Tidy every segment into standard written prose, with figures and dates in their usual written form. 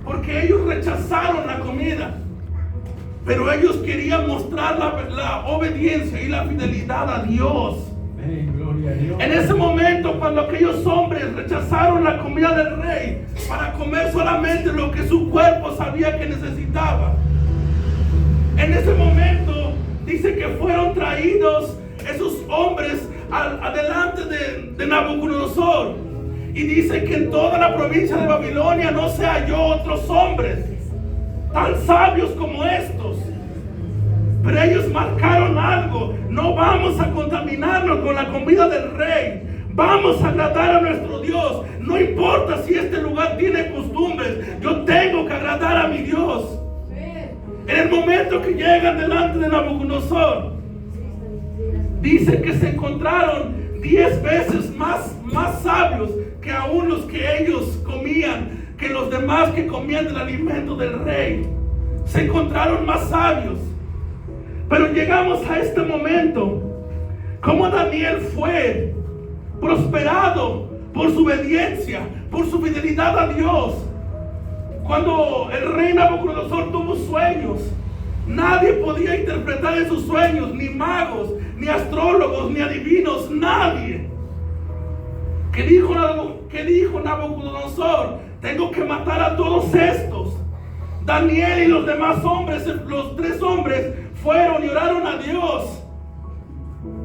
porque ellos rechazaron la comida. Pero ellos querían mostrar la obediencia y la fidelidad a Dios. Gloria a Dios. En ese momento, cuando aquellos hombres rechazaron la comida del rey para comer solamente lo que su cuerpo sabía que necesitaba, en ese momento dice que fueron traídos esos hombres adelante de Nabucodonosor, y dice que en toda la provincia de Babilonia no se halló otros hombres tan sabios como estos. Pero ellos marcaron algo: no vamos a contaminarnos con la comida del rey, vamos a agradar a nuestro Dios. No importa si este lugar tiene costumbres, yo tengo que agradar a mi Dios. En el momento que llegan delante de Nabucodonosor, dice que se encontraron 10 veces más sabios que aún los que ellos comían, que los demás que comían del alimento del rey. Se encontraron más sabios. Pero llegamos a este momento, como Daniel fue prosperado por su obediencia, por su fidelidad a Dios. Cuando el rey Nabucodonosor tuvo sueños, nadie podía interpretar esos sueños, ni magos, ni astrólogos, ni adivinos, nadie. ¿Qué dijo Nabucodonosor? Tengo que matar a todos estos. Daniel y los demás hombres, los 3 hombres, fueron y oraron a Dios.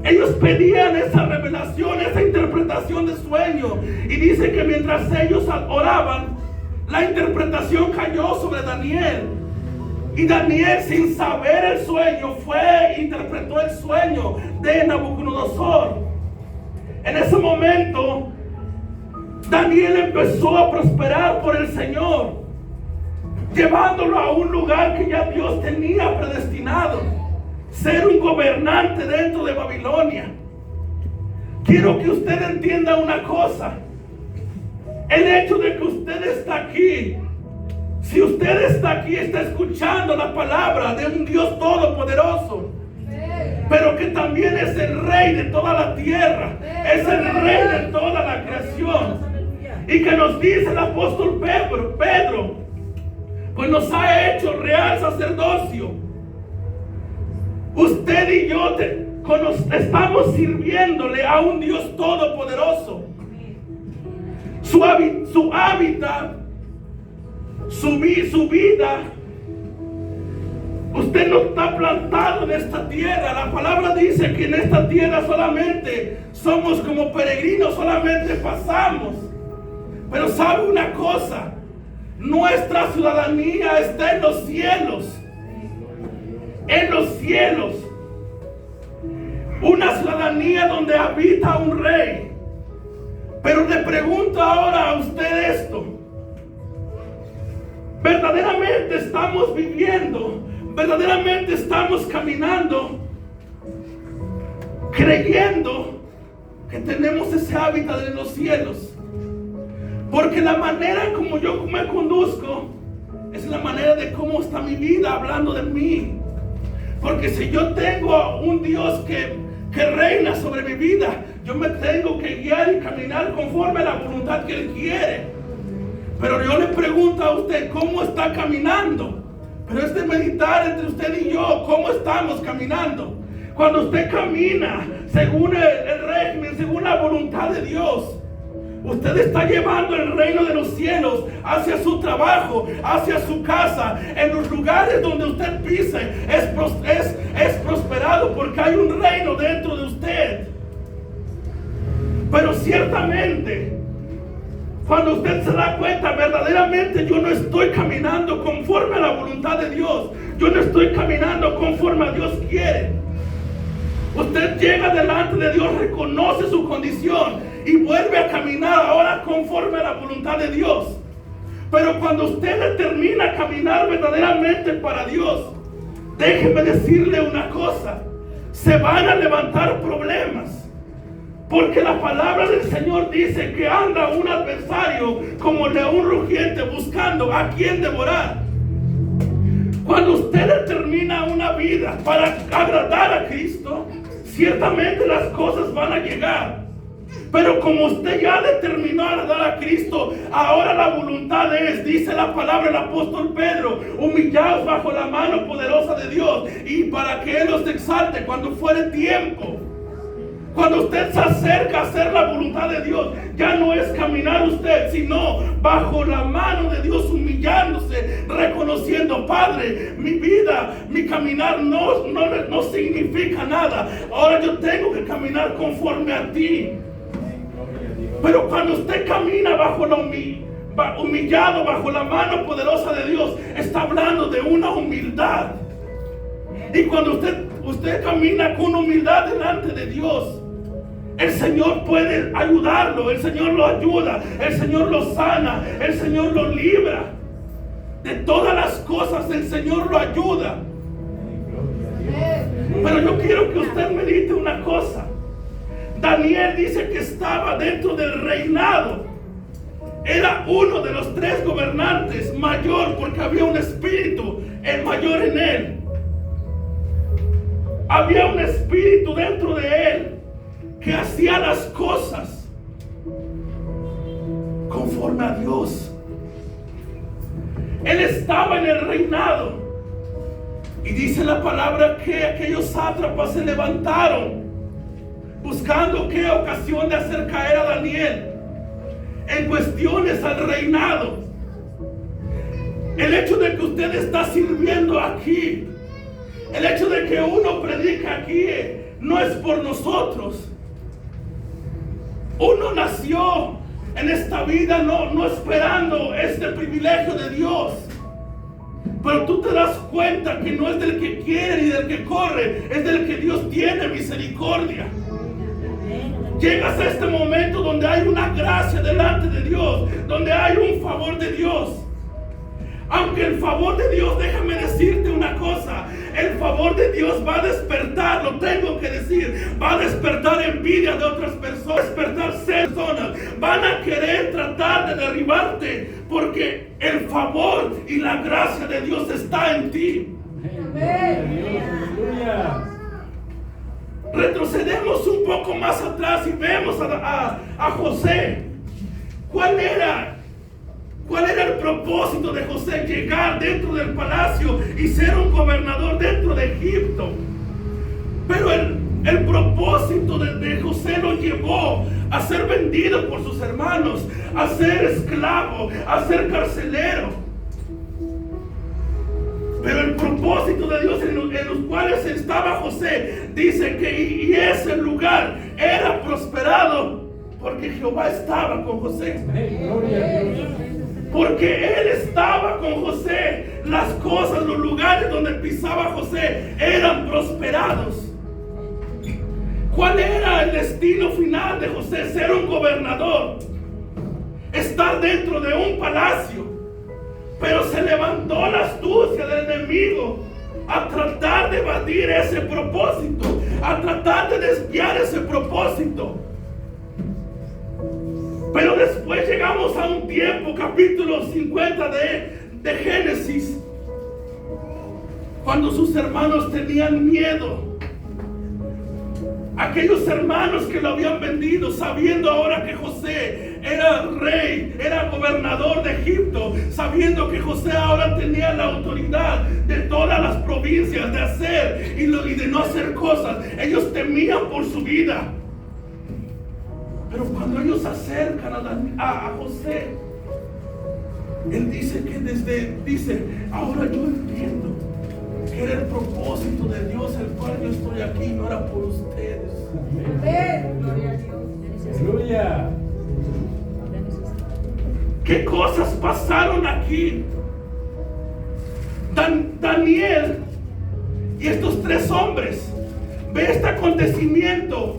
Ellos pedían esa revelación, esa interpretación de sueño. Y dice que mientras ellos oraban, la interpretación cayó sobre Daniel. Y Daniel, sin saber el sueño, interpretó el sueño de Nabucodonosor. En ese momento, Daniel empezó a prosperar por el Señor, llevándolo a un lugar que ya Dios tenía predestinado: ser un gobernante dentro de Babilonia. Quiero que usted entienda una cosa: el hecho de que usted está aquí, si usted está aquí, está escuchando la palabra de un Dios todopoderoso, pero que también es el rey de toda la tierra, es el rey de toda la creación, y que nos dice el apóstol Pedro, pues nos ha hecho real sacerdocio. Usted y yo estamos sirviéndole a un Dios todopoderoso. Su hábitat, su vida. Usted no está plantado en esta tierra. La palabra dice que en esta tierra solamente somos como peregrinos, solamente pasamos. Pero sabe una cosa: nuestra ciudadanía está en los cielos. En los cielos. Una ciudadanía donde habita un rey. Pero le pregunto ahora a usted esto: ¿verdaderamente estamos viviendo? ¿Verdaderamente estamos caminando creyendo que tenemos ese hábitat en los cielos? Porque la manera como yo me conduzco es la manera de cómo está mi vida hablando de mí. Porque si yo tengo un Dios que reina sobre mi vida, yo me tengo que guiar y caminar conforme a la voluntad que Él quiere. Pero yo le pregunto a usted: ¿cómo está caminando? Pero es de meditar entre usted y yo, ¿cómo estamos caminando? Cuando usted camina según el régimen, según la voluntad de Dios, usted está llevando el reino de los cielos hacia su trabajo, hacia su casa, en los lugares donde usted pise, es prosperado porque hay un reino dentro de usted. Pero ciertamente, cuando usted se da cuenta, verdaderamente yo no estoy caminando conforme a la voluntad de Dios, yo no estoy caminando conforme a Dios quiere. Usted llega delante de Dios, reconoce su condición y vuelve a caminar ahora conforme a la voluntad de Dios. Pero cuando usted determina a caminar verdaderamente para Dios, déjeme decirle una cosa: se van a levantar problemas. Porque la palabra del Señor dice que anda un adversario como león rugiente buscando a quien devorar. Cuando usted determina una vida para agradar a Cristo, ciertamente las cosas van a llegar. Pero como usted ya determinó a dar a Cristo, ahora la voluntad es, dice la palabra del apóstol Pedro, humillaos bajo la mano poderosa de Dios y para que Él os exalte cuando fuere tiempo. Cuando usted se acerca a hacer la voluntad de Dios, ya no es caminar usted, sino bajo la mano de Dios, humillándose, reconociendo: Padre, mi vida, mi caminar no significa nada. Ahora yo tengo que caminar conforme a ti. Pero cuando usted camina humillado bajo la mano poderosa de Dios, está hablando de una humildad. Y cuando usted camina con humildad delante de Dios, el Señor puede ayudarlo, el Señor lo ayuda, el Señor lo sana, el Señor lo libra. De todas las cosas el Señor lo ayuda. Pero yo quiero que usted medite una cosa. Daniel dice que estaba dentro del reinado. Era uno de los 3 gobernantes, mayor, porque había un espíritu, el mayor en él. Había un espíritu dentro de él que hacía las cosas conforme a Dios. Él estaba en el reinado. Y dice la palabra que aquellos sátrapas se levantaron buscando qué ocasión de hacer caer a Daniel en cuestiones al reinado. El hecho de que usted está sirviendo aquí, el hecho de que uno predica aquí, no es por nosotros. Uno nació en esta vida no esperando este privilegio de Dios. Pero tú te das cuenta que no es del que quiere ni del que corre, es del que Dios tiene misericordia. Llegas a este momento donde hay una gracia delante de Dios, donde hay un favor de Dios. Aunque el favor de Dios, déjame decirte una cosa, el favor de Dios va a despertar, lo tengo que decir, va a despertar envidia de otras personas, despertar personas, van a querer tratar de derribarte, porque el favor y la gracia de Dios está en ti. Amén. Retrocedemos un poco más atrás y vemos a José. ¿Cuál era el propósito de José? Llegar dentro del palacio y ser un gobernador dentro de Egipto. Pero el propósito de José lo llevó a ser vendido por sus hermanos, a ser esclavo, a ser carcelero. Pero el propósito de Dios en los cuales estaba José, dice que y ese lugar era prosperado porque Jehová estaba con José. Porque Él estaba con José. Las cosas, los lugares donde pisaba José eran prosperados. ¿Cuál era el destino final de José? Ser un gobernador, estar dentro de un palacio. Pero se levantó la astucia del enemigo a tratar de evadir ese propósito, a tratar de desviar ese propósito. Pero después llegamos a un tiempo, capítulo 50 de Génesis, cuando sus hermanos tenían miedo. Aquellos hermanos que lo habían vendido, sabiendo ahora que José era rey, era gobernador de Egipto, sabiendo que José ahora tenía la autoridad de todas las provincias de hacer y de no hacer cosas, ellos temían por su vida. Pero cuando ellos se acercan a José, él dice ahora yo entiendo que era el propósito de Dios el cual yo estoy aquí, no era por ustedes. Amén. Gloria a Dios. Aleluya. ¿Qué cosas pasaron aquí? Daniel y estos 3 hombres, ve este acontecimiento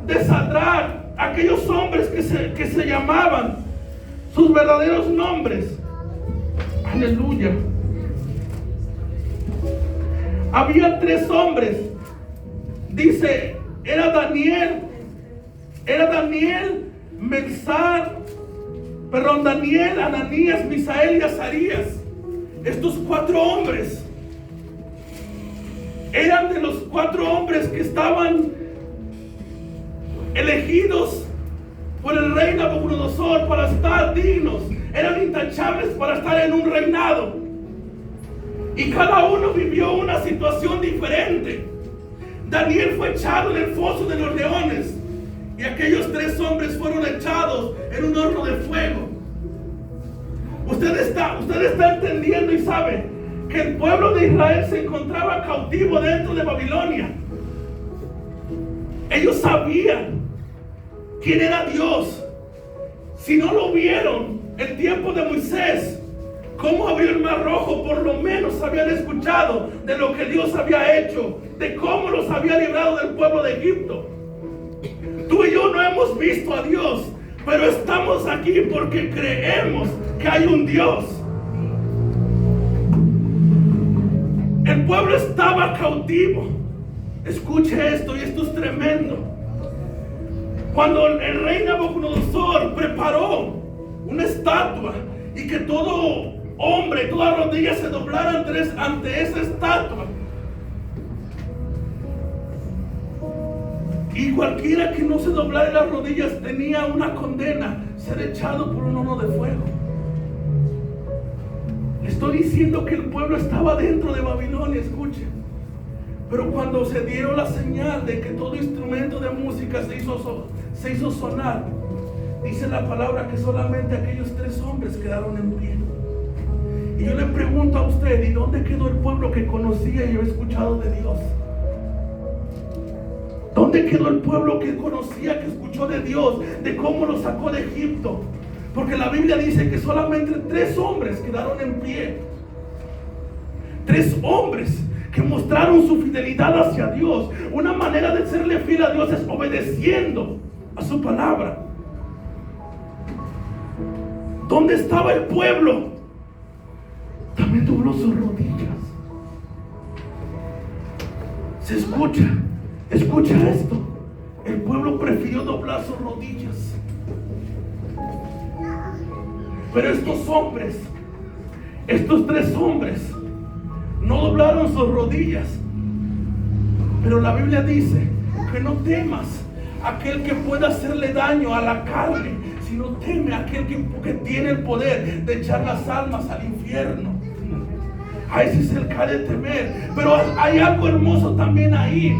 de Sadrach, aquellos hombres que se llamaban sus verdaderos nombres. Aleluya. Había 3 hombres. Dice, era Daniel, Daniel, Ananías, Misael y Azarías. Estos 4 hombres eran de los 4 hombres que estaban elegidos por el rey Nabucodonosor para estar dignos, eran intachables para estar en un reinado. Y cada uno vivió una situación diferente. Daniel fue echado en el foso de los leones, y aquellos 3 hombres fueron echados en un horno de fuego. Usted está entendiendo y sabe que el pueblo de Israel se encontraba cautivo dentro de Babilonia. Ellos sabían quién era Dios. Si no lo vieron el tiempo de Moisés, cómo abrió el mar rojo, por lo menos habían escuchado de lo que Dios había hecho, de cómo los había librado del pueblo de Egipto. Tú y yo no hemos visto a Dios, pero estamos aquí porque creemos que hay un Dios. El pueblo estaba cautivo. Escuche esto, y esto es tremendo. Cuando el rey Nabucodonosor preparó una estatua y que todo hombre, toda rodilla se doblaran ante esa estatua, y cualquiera que no se doblara las rodillas tenía una condena, ser echado por un horno de fuego. Le estoy diciendo que el pueblo estaba dentro de Babilonia, escuchen. Pero cuando se dio la señal de que todo instrumento de música se hizo sonar, dice la palabra que solamente aquellos 3 hombres quedaron en pie. Y yo le pregunto a usted, ¿y dónde quedó el pueblo que conocía y yo he escuchado de Dios? ¿Dónde quedó el pueblo que conocía, que escuchó de Dios, de cómo lo sacó de Egipto? Porque la Biblia dice que solamente 3 hombres quedaron en pie. 3 hombres que mostraron su fidelidad hacia Dios. Una manera de serle fiel a Dios es obedeciendo a su palabra. ¿Dónde estaba el pueblo? También dobló sus rodillas. Se escucha esto. El pueblo prefirió doblar sus rodillas. Pero estos hombres, estos 3 hombres, no doblaron sus rodillas. Pero la Biblia dice que no temas aquel que pueda hacerle daño a la carne, sino teme a aquel que tiene el poder de echar las almas al infierno. A ese es el que ha de temer. Pero hay algo hermoso también ahí.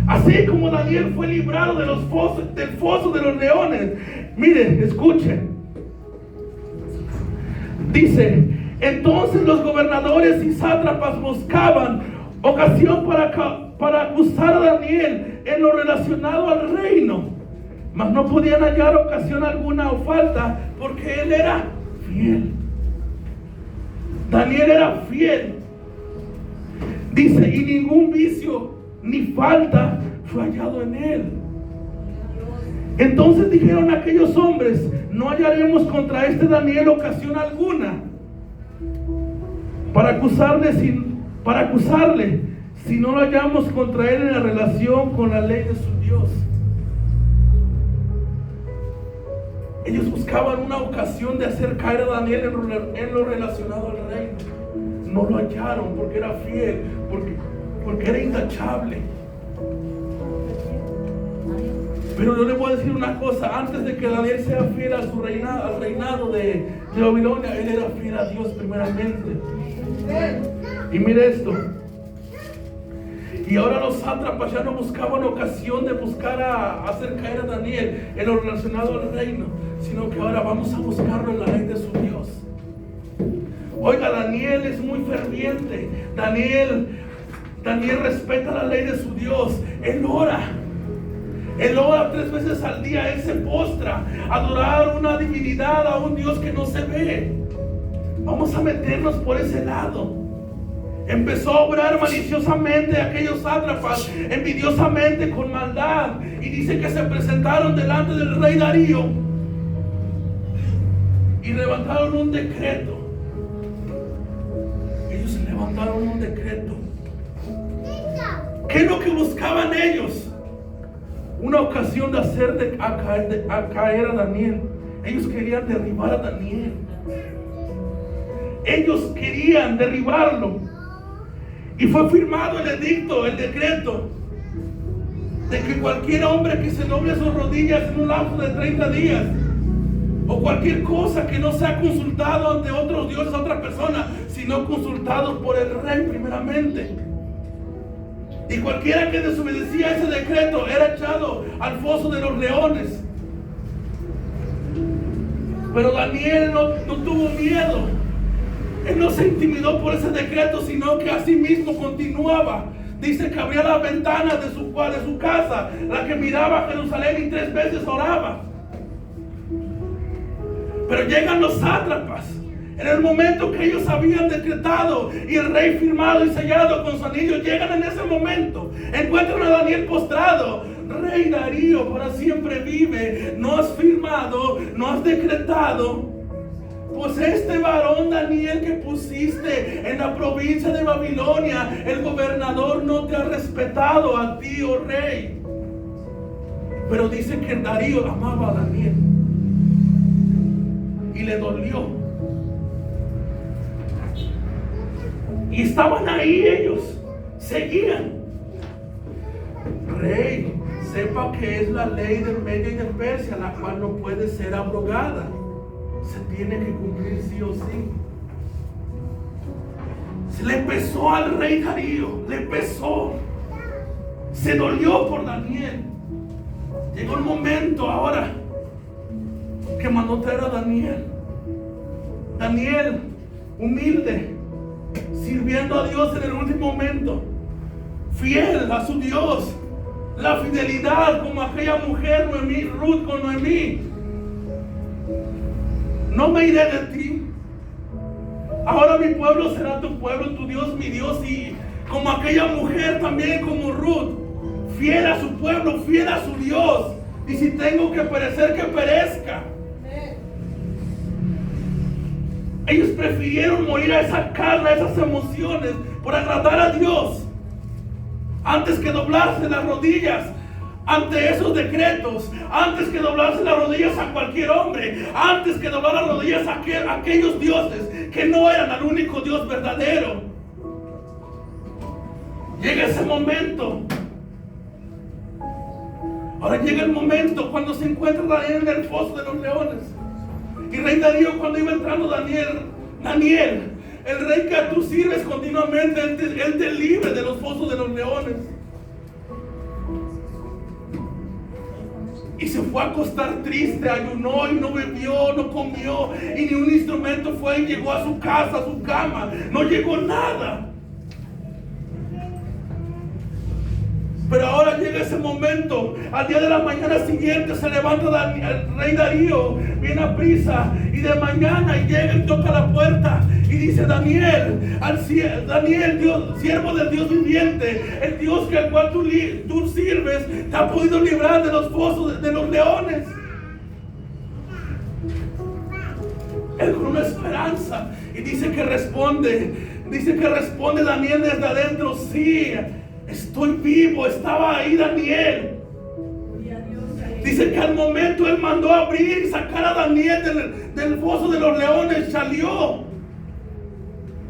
Así como Daniel fue librado del foso de los leones. Mire, escuchen. Dice: entonces los gobernadores y sátrapas buscaban ocasión para acusar a Daniel en lo relacionado al reino, mas no podían hallar ocasión alguna o falta, porque él era fiel. Daniel era fiel. Dice: y ningún vicio ni falta fue hallado en él. Entonces dijeron aquellos hombres: no hallaremos contra este Daniel ocasión alguna para acusarle, si no lo hallamos contra él en la relación con la ley de su Dios. Ellos buscaban una ocasión de hacer caer a Daniel en lo relacionado al reino. No lo hallaron porque era fiel, porque era intachable. Pero yo le voy a decir una cosa: antes de que Daniel sea fiel a su reinado, al reinado de Babilonia, él era fiel a Dios primeramente. Y mire esto. Y ahora los sátrapas ya no buscaban ocasión de buscar a hacer caer a Daniel en lo relacionado al reino, sino que ahora vamos a buscarlo en la ley de su Dios. Oiga, Daniel es muy ferviente. Daniel respeta la ley de su Dios. Él ora 3 veces al día. Él se postra a adorar una divinidad, a un Dios que no se ve. Vamos a meternos por ese lado. Empezó a obrar maliciosamente aquellos sátrapas, envidiosamente, con maldad. Y dice que se presentaron delante del rey Darío y levantaron un decreto. Ellos levantaron un decreto. ¿Qué es lo que buscaban ellos? Una ocasión de hacer caer a Daniel. Ellos querían derribar a Daniel. Ellos querían derribarlo. Y fue firmado el edicto, el decreto. de que cualquier hombre que se doble sus rodillas en un lapso de 30 días, o cualquier cosa que no sea consultado ante otros dioses, a otra persona, sino consultado por el rey primeramente. Y cualquiera que desobedecía ese decreto era echado al foso de los leones. Pero Daniel no tuvo miedo. Él no se intimidó por ese decreto, sino que así mismo continuaba. Dice que abría las ventanas de su casa, la que miraba a Jerusalén, y 3 veces oraba. Pero llegan los sátrapas. En el momento que ellos habían decretado y el rey firmado y sellado con su anillo, llegan en ese momento. Encuentran a Daniel postrado. Rey Darío, para siempre vive. No has firmado, no has decretado. Pues este varón Daniel que pusiste en la provincia de Babilonia, el gobernador no te ha respetado a ti, oh rey. Pero dice que Darío amaba a Daniel y le dolió. Y estaban ahí ellos, seguían. Rey, sepa que es la ley del Medio y de Persia, la cual no puede ser abrogada. Se tiene que cumplir sí o sí. Se le pesó al rey Darío, le pesó. Se dolió por Daniel. Llegó el momento ahora que mandó traer a Daniel. Daniel, humilde, sirviendo a Dios en el último momento, fiel a su Dios, la fidelidad como aquella mujer Noemí, Ruth con Noemí. No me iré de ti. Ahora mi pueblo será tu pueblo, tu Dios mi Dios. Y como aquella mujer también, como Ruth, fiel a su pueblo, fiel a su Dios. Y si tengo que perecer, que perezca. Ellos prefirieron morir a esa carne, a esas emociones, por agradar a Dios, antes que doblarse las rodillas ante esos decretos, antes que doblarse las rodillas a cualquier hombre, antes que doblar las rodillas a aquellos dioses que no eran el único Dios verdadero. Llega ese momento. Ahora llega el momento cuando se encuentra Daniel en el foso de los leones. Y rey Darío, cuando iba entrando Daniel, el rey que tú sirves continuamente, él te libre de los fosos de los leones. Y se fue a acostar triste, ayunó y no bebió, no comió, y ni un instrumento fue y llegó a su casa, a su cama, no llegó nada. Pero ahora llega ese momento. Al día de la mañana siguiente se levanta el rey Darío, viene a prisa, y de mañana y llega y toca la puerta y dice: Daniel, Dios, siervo del Dios viviente, el Dios al cual tú sirves, te ha podido librar de los fosos de los leones. Él con una esperanza, y dice que responde Daniel desde adentro: sí, estoy vivo. Estaba ahí Daniel. Dice que al momento él mandó abrir y sacar a Daniel del foso de los leones, salió.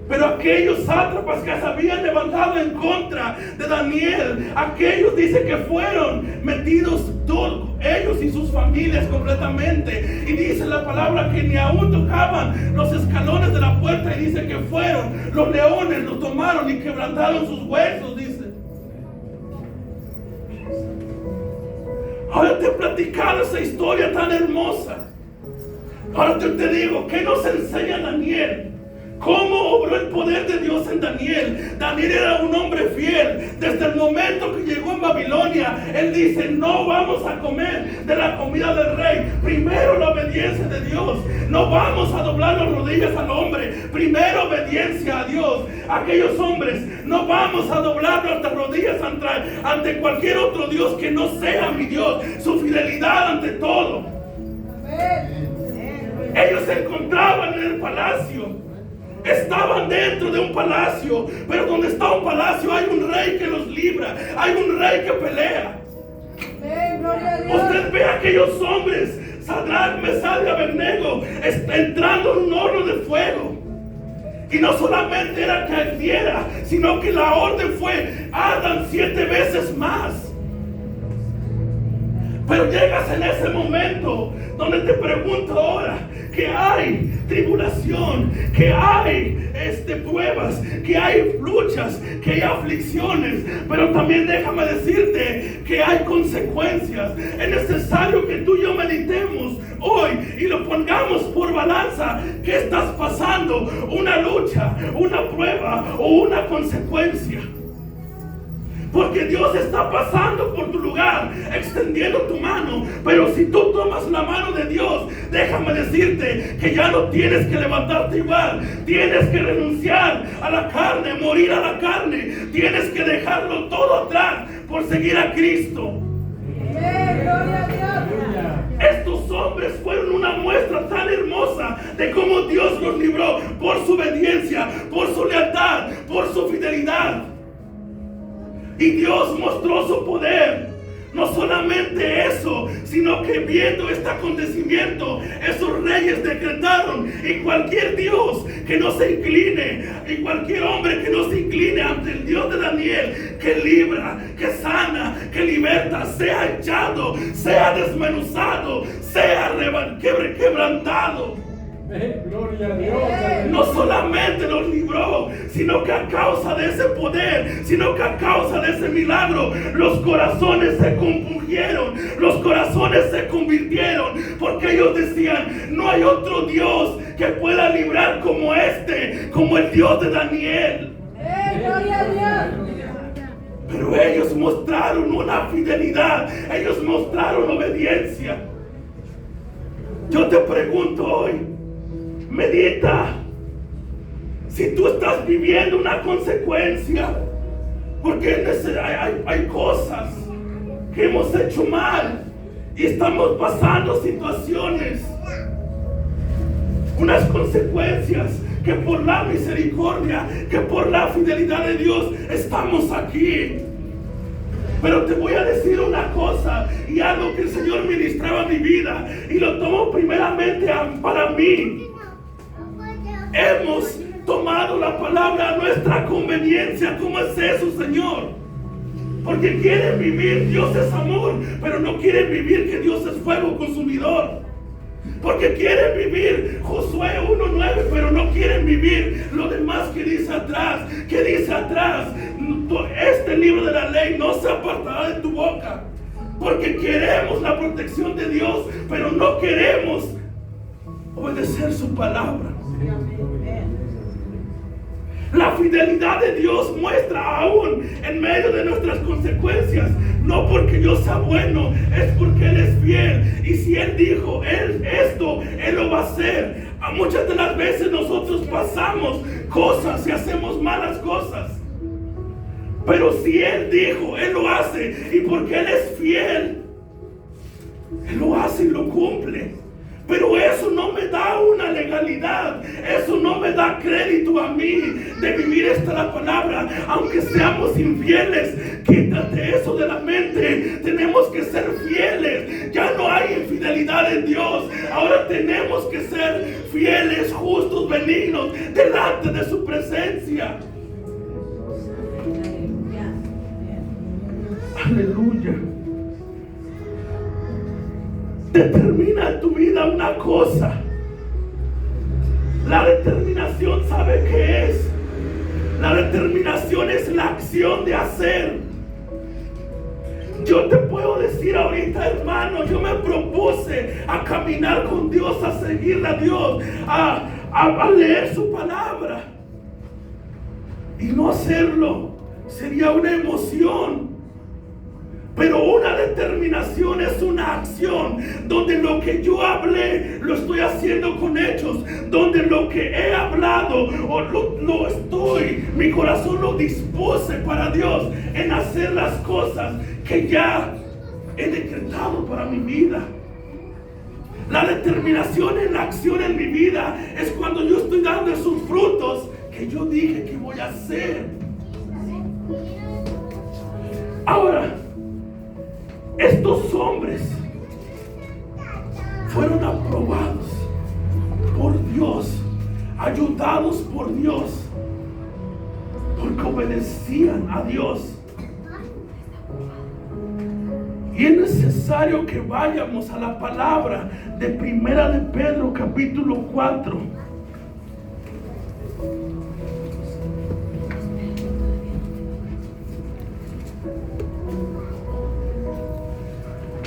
Pero aquellos sátrapas que se habían levantado en contra de Daniel, aquellos dice que fueron metidos todos, ellos y sus familias completamente. Y dice la palabra que ni aún tocaban los escalones de la puerta, y dice que fueron los leones, los tomaron y quebrantaron sus huesos, dice. Ahora te he platicado esa historia tan hermosa. Ahora te digo, ¿qué nos enseña Daniel? ¿Cómo obró el poder de Dios en Daniel? Daniel era un hombre fiel. Desde el momento que llegó en Babilonia, él dice: no vamos a comer de la comida del rey. Primero la obediencia de Dios. No vamos a doblar las rodillas al hombre. Primero obediencia a Dios. Aquellos hombres, no vamos a doblar nuestras rodillas ante cualquier otro Dios que no sea mi Dios. Su fidelidad ante todo. Ellos se encontraban en el palacio. Estaban dentro de un palacio, pero donde está un palacio hay un rey que los libra, hay un rey que pelea. Usted ve a aquellos hombres, Sadrach, Mesach y Abednego, entrando en un horno de fuego. Y no solamente era que ardiera, sino que la orden fue: ardan 7 veces más. Pero llegas en ese momento donde te pregunto ahora que hay tribulación, que hay pruebas, que hay luchas, que hay aflicciones, pero también déjame decirte que hay consecuencias. Es necesario que tú y yo meditemos hoy y lo pongamos por balanza. ¿Qué estás pasando? ¿Una lucha, una prueba o una consecuencia? Porque Dios está pasando por tu lugar, extendiendo tu mano. Pero si tú tomas la mano de Dios, déjame decirte que ya no tienes que levantarte igual. Tienes que renunciar a la carne, morir a la carne. Tienes que dejarlo todo atrás por seguir a Cristo. Gloria a Dios. Estos hombres fueron una muestra tan hermosa de cómo Dios los libró por su obediencia, por su lealtad, por su fidelidad. Y Dios mostró su poder. No solamente eso, sino que viendo este acontecimiento, esos reyes decretaron, y cualquier Dios que no se incline, y cualquier hombre que no se incline ante el Dios de Daniel, que libra, que sana, que liberta, sea echado, sea desmenuzado, sea quebrantado. Gloria a Dios. No solamente los libró, sino que a causa de ese poder, sino que a causa de ese milagro, los corazones se compungieron, los corazones se convirtieron, porque ellos decían: no hay otro Dios que pueda librar como como el Dios de Daniel. Gloria a Dios. Pero ellos mostraron una fidelidad, ellos mostraron obediencia. Yo te pregunto hoy, medita si tú estás viviendo una consecuencia, porque hay cosas que hemos hecho mal y estamos pasando situaciones, unas consecuencias que por la misericordia, que por la fidelidad de Dios estamos aquí. Pero te voy a decir una cosa, y algo que el Señor ministraba a mi vida, y lo tomo primeramente para mí. Hemos tomado la palabra a nuestra conveniencia. ¿Cómo es eso, Señor? Porque quieren vivir, Dios es amor, pero no quieren vivir que Dios es fuego consumidor. Porque quieren vivir Josué 1:9, pero no quieren vivir lo demás que dice atrás. Que dice atrás: este libro de la ley no se apartará de tu boca. Porque queremos la protección de Dios, pero no queremos obedecer su palabra. La fidelidad de Dios muestra aún en medio de nuestras consecuencias. No porque yo sea bueno, es porque Él es fiel. Y si Él dijo esto, Él lo va a hacer. A muchas de las veces nosotros pasamos cosas y hacemos malas cosas. Pero si Él dijo, Él lo hace. Y porque Él es fiel, Él lo hace y lo cumple. Pero eso no me da una legalidad, eso no me da crédito a mí de vivir esta palabra, aunque seamos infieles. Quítate eso de la mente. Tenemos que ser fieles. Ya no hay infidelidad en Dios. Ahora tenemos que ser fieles, justos, benignos delante de su presencia. Aleluya. Determina en tu vida una cosa. La determinación, ¿sabe qué es? La determinación es la acción de hacer. Yo te puedo decir ahorita, hermano, yo me propuse a caminar con Dios, a seguirle a Dios, a leer su palabra. Y no hacerlo sería una emoción. Pero una determinación es una acción donde lo que yo hablé lo estoy haciendo con hechos, donde lo que he hablado mi corazón lo dispuse para Dios en hacer las cosas que ya he decretado para mi vida. La determinación en la acción en mi vida es cuando yo estoy dando esos frutos que yo dije que voy a hacer. Ahora, estos hombres fueron aprobados por Dios, ayudados por Dios, porque obedecían a Dios. Y es necesario que vayamos a la palabra de Primera de Pedro capítulo 4.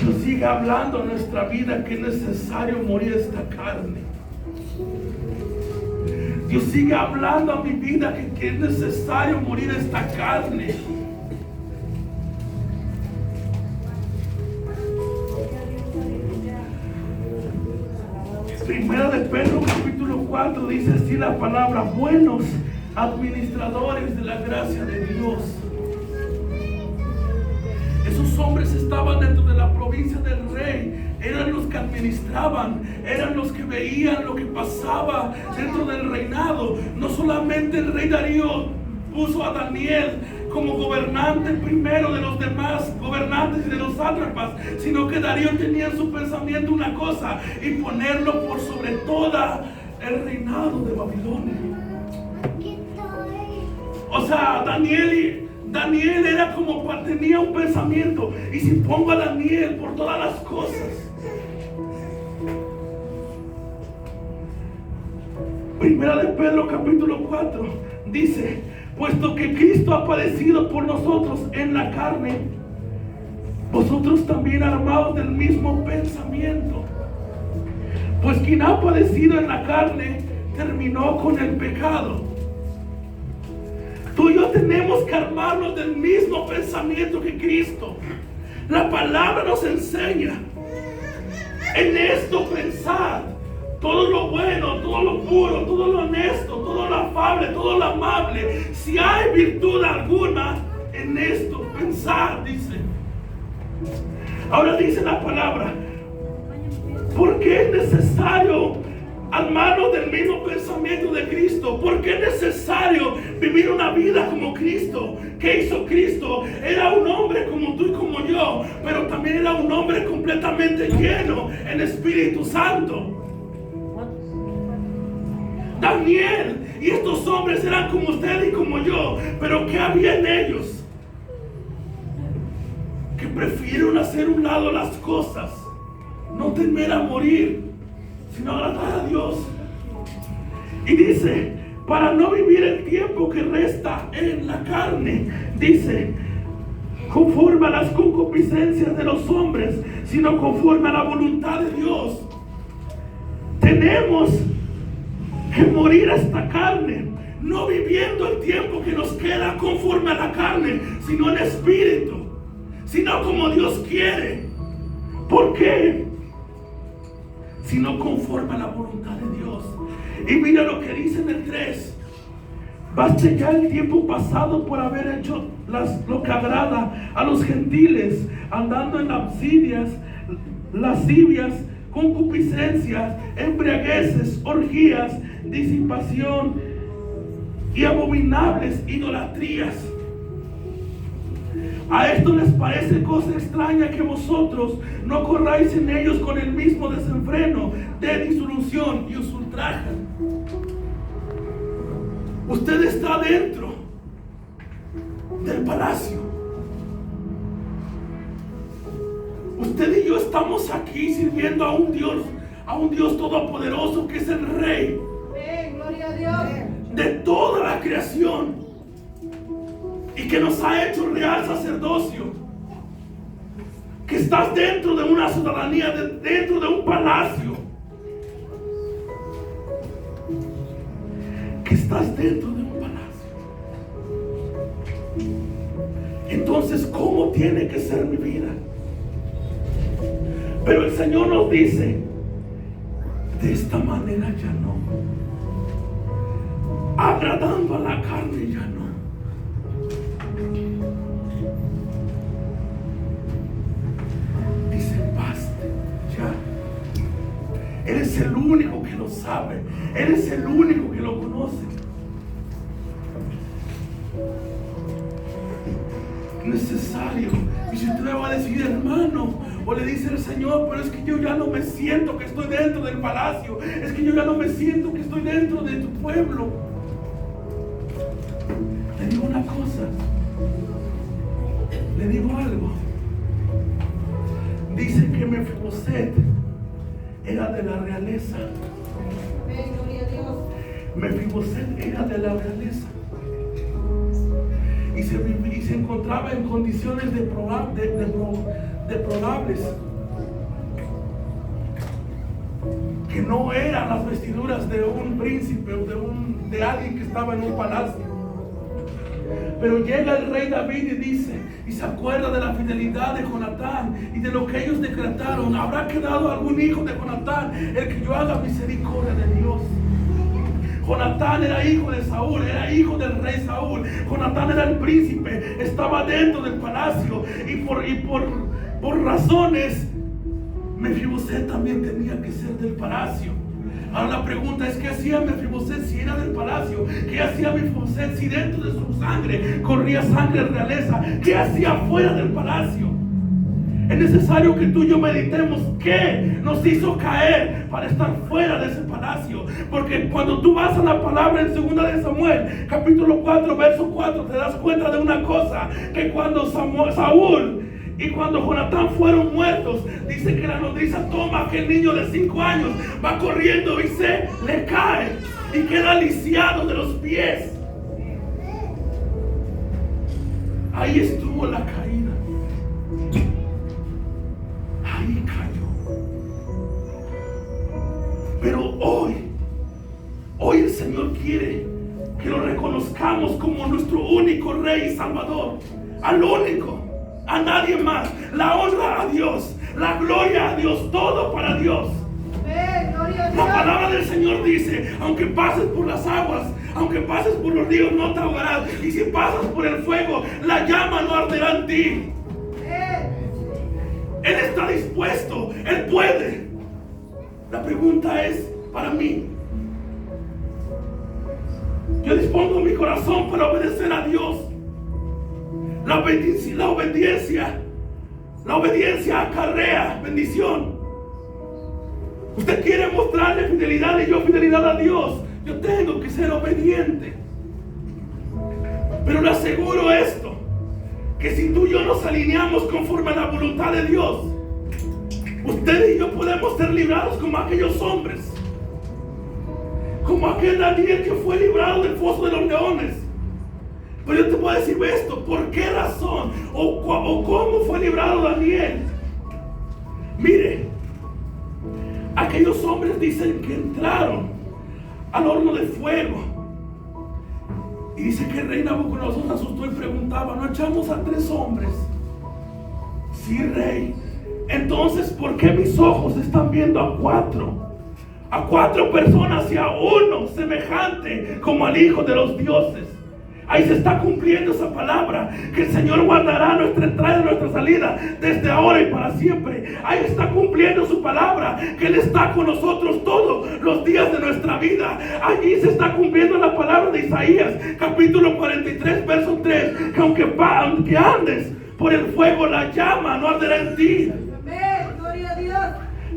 Nos sigue hablando en nuestra vida que es necesario morir esta carne. Dios sigue hablando a mi vida que es necesario morir esta carne. Primera de Pedro capítulo 4 dice así la palabra: buenos administradores de la gracia de Dios. Esos hombres estaban dentro de la provincia del rey, eran los que administraban, eran los que veían lo que pasaba dentro del reinado. No solamente el rey Darío puso a Daniel como gobernante primero de los demás gobernantes y de los sátrapas, sino que Darío tenía en su pensamiento una cosa, y ponerlo por sobre toda el reinado de Babilonia. O sea, Daniel era como, tenía un pensamiento, y si pongo a Daniel por todas las cosas. Primera de Pedro capítulo 4 dice: puesto que Cristo ha padecido por nosotros en la carne, vosotros también armados del mismo pensamiento. Pues quien ha padecido en la carne terminó con el pecado. Tú y yo tenemos que armarnos del mismo pensamiento que Cristo. La palabra nos enseña en esto pensar: todo lo bueno, todo lo puro, todo lo honesto, todo lo afable, todo lo amable. Si hay virtud alguna, en esto pensar, dice. Ahora dice la palabra: porque es necesario armarnos del mismo pensamiento de Cristo. Porque es necesario vivir una vida como Cristo. ¿Qué hizo Cristo? Era un hombre como tú y como yo, pero también era un hombre completamente lleno en Espíritu Santo. Daniel y estos hombres eran como usted y como yo, pero ¿qué había en ellos? Que prefirieron hacer un lado las cosas, no temer a morir, sino agradar a Dios. Y dice: para no vivir el tiempo que resta en la carne, dice, conforme a las concupiscencias de los hombres, sino conforme a la voluntad de Dios. Tenemos que morir a esta carne, no viviendo el tiempo que nos queda conforme a la carne, sino en espíritu, sino como Dios quiere. ¿Por qué? Sino conforme a la voluntad de Dios. Y mira lo que dice en el 3: baste ya el tiempo pasado por haber hecho lo que agrada a los gentiles, andando en lascivias, concupiscencias, embriagueces, orgías, disipación y abominables idolatrías. A esto les parece cosa extraña que vosotros no corráis en ellos con el mismo desenfreno de disolución y os ultrajan. Usted está dentro del palacio. Usted y yo estamos aquí sirviendo a un Dios todopoderoso, que es el Rey Gloria a Dios. de toda la creación, y que nos ha hecho real sacerdocio. Que estás dentro de una ciudadanía, dentro de un palacio. Que estás dentro de un palacio. Entonces, ¿cómo tiene que ser mi vida? Pero el Señor nos dice: de esta manera ya no. Agradando a la carne ya no. Dice: baste ya. Eres el único que lo sabe. Eres el único que lo conoce. Necesario. Y si usted me va a decir, hermano, o le dice el Señor: pero es que yo ya no me siento que estoy dentro del palacio, es que yo ya no me siento que estoy dentro de tu pueblo. Le digo una cosa, le digo algo: dice que Mefiboset era de la realeza. Gloria a Dios. Mefiboset era de la realeza. Y se encontraba en condiciones deplorables, que no eran las vestiduras de un príncipe o de alguien que estaba en un palacio. Pero llega el rey David y dice, y se acuerda de la fidelidad de Jonatán y de lo que ellos decretaron: ¿habrá quedado algún hijo de Jonatán el que yo haga misericordia de Dios? Jonatán era hijo de Saúl, era hijo del rey Saúl. Jonatán era el príncipe, estaba dentro del palacio, y por razones, Mefiboset también tenía que ser del palacio. Ahora la pregunta es: ¿qué hacía Mefiboset si era del palacio? ¿Qué hacía Mefiboset si dentro de su sangre corría sangre de realeza? ¿Qué hacía fuera del palacio? Es necesario que tú y yo meditemos qué nos hizo caer para estar fuera de ese palacio. Porque cuando tú vas a la palabra en 2 de Samuel, capítulo 4, verso 4, te das cuenta de una cosa: que cuando Saúl y cuando Jonatán fueron muertos, dice que la nodriza toma a aquel niño de 5 años, va corriendo y se le cae y queda lisiado de los pies. Ahí estuvo la caída. Ahí cayó. Pero hoy el Señor quiere que lo reconozcamos como nuestro único Rey y Salvador. Al único, a nadie más. La honra a Dios, la gloria a Dios, todo para Dios. Gloria a Dios. La palabra del Señor dice: aunque pases por las aguas, aunque pases por los ríos, no te ahogarás. Y si pasas por el fuego, la llama no arderá en ti. Él está dispuesto, Él puede. La pregunta es para mí: yo dispongo mi corazón para obedecer a Dios. La obediencia acarrea bendición. Usted quiere mostrarle fidelidad y yo fidelidad a Dios. Yo tengo que ser obediente. Pero le aseguro esto: que si tú y yo nos alineamos conforme a la voluntad de Dios, usted y yo podemos ser librados como aquellos hombres, como aquel Daniel que fue librado del foso de los leones. Pero yo te puedo decir esto: ¿por qué razón o cómo fue librado Daniel? Mire, aquellos hombres dicen que entraron al horno de fuego, y dice que el rey Nabucodonosor se asustó y preguntaba: ¿no echamos a 3 hombres? Sí, rey. Entonces, ¿por qué mis ojos están viendo a 4? A 4 personas y a uno semejante como al Hijo de los dioses. Ahí se está cumpliendo esa palabra, que el Señor guardará nuestra entrada y nuestra salida desde ahora y para siempre. Ahí está cumpliendo su palabra, que Él está con nosotros todos los días de nuestra vida. Allí se está cumpliendo la palabra de Isaías, capítulo 43, verso 3, que aunque andes por el fuego, la llama no arderá en ti. Amén, gloria a Dios.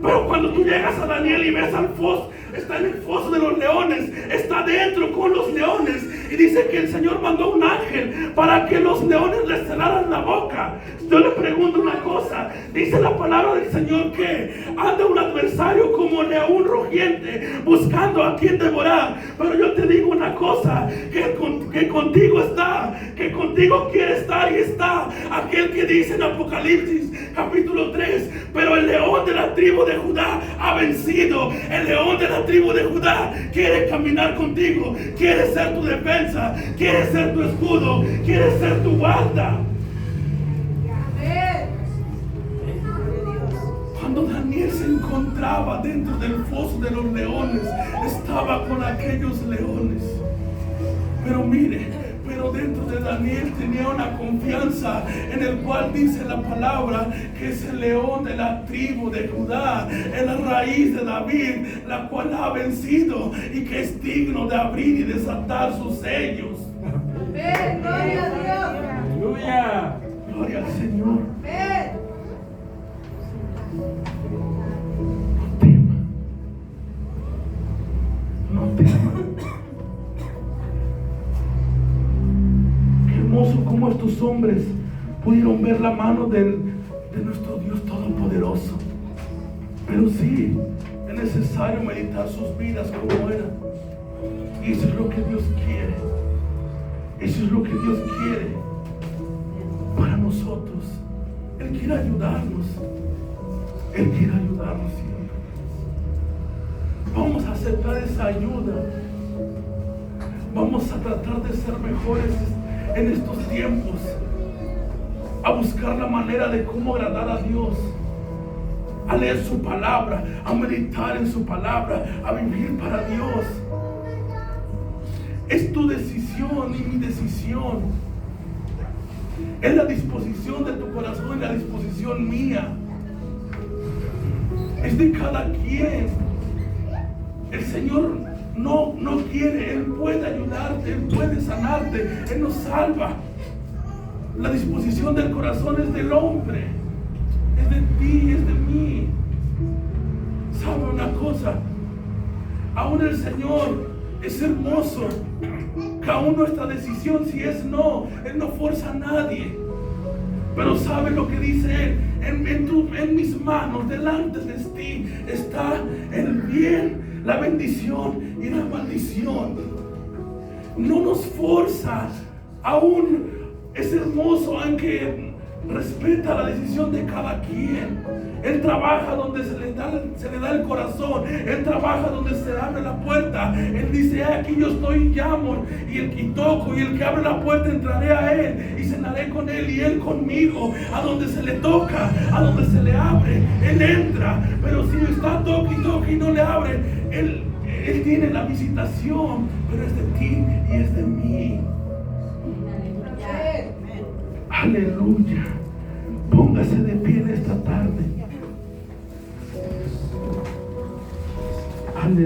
Pero cuando tú llegas a Daniel y ves al foso, está en el foso de los leones, está dentro con los leones, y dice que el Señor mandó un ángel para que los leones le cerraran la boca. Yo le pregunto una cosa: dice la palabra del Señor que anda un adversario como león rugiente buscando a quien devorar. Pero yo te digo una cosa: que contigo está, que contigo quiere estar, y está aquel que dice en Apocalipsis capítulo 3: pero el león de la tribu de Judá ha vencido. El león de la tribu de Judá quiere caminar contigo, quiere ser tu defensa, quiere ser tu escudo, quiere ser tu guarda. Cuando Daniel se encontraba dentro del foso de los leones, estaba con aquellos leones. Pero mire, pero dentro de Daniel tenía una confianza en el cual dice la palabra que es el león de la tribu de Judá, es la raíz de David, la cual ha vencido y que es digno de abrir y desatar sus sellos. Amén, gloria a Dios. Aleluya. Gloria al Señor. Amén. No tema. Qué hermoso cómo estos hombres pudieron ver la mano de nuestro Dios Todopoderoso. poderoso. Pero sí, es necesario meditar sus vidas como eran. Y eso es lo que Dios quiere. Eso es lo que Dios quiere para nosotros. Él quiere ayudarnos. Él quiere ayudarnos siempre. Vamos a aceptar esa ayuda. Vamos a tratar de ser mejores en estos tiempos. A buscar la manera de cómo agradar a Dios. A leer su palabra, a meditar en su palabra, a vivir para Dios. Es tu decisión y mi decisión. Es la disposición de tu corazón y la disposición mía. Es de cada quien. El Señor no quiere, Él puede ayudarte, Él puede sanarte, Él nos salva. La disposición del corazón es del hombre. Es de ti, es de mí. ¿Sabe una cosa? Aún el Señor es hermoso. Que aún nuestra decisión si es no, Él no fuerza a nadie. Pero ¿sabe lo que dice Él? En mis manos, delante de ti, está el bien, la bendición y la maldición. No nos forza. Aún es hermoso, aunque respeta la decisión de cada quien. Él trabaja donde se le da el corazón. Él trabaja donde se abre la puerta. Él dice: aquí yo estoy y llamo y toco, y el que abre la puerta entraré a Él y cenaré con Él y Él conmigo. A donde se le toca, a donde se le abre, Él entra. Pero si está toque y no le abre, Él tiene la visitación, pero es de ti y es de mí. Aleluya. Póngase de pie en esta tarde. Aleluya.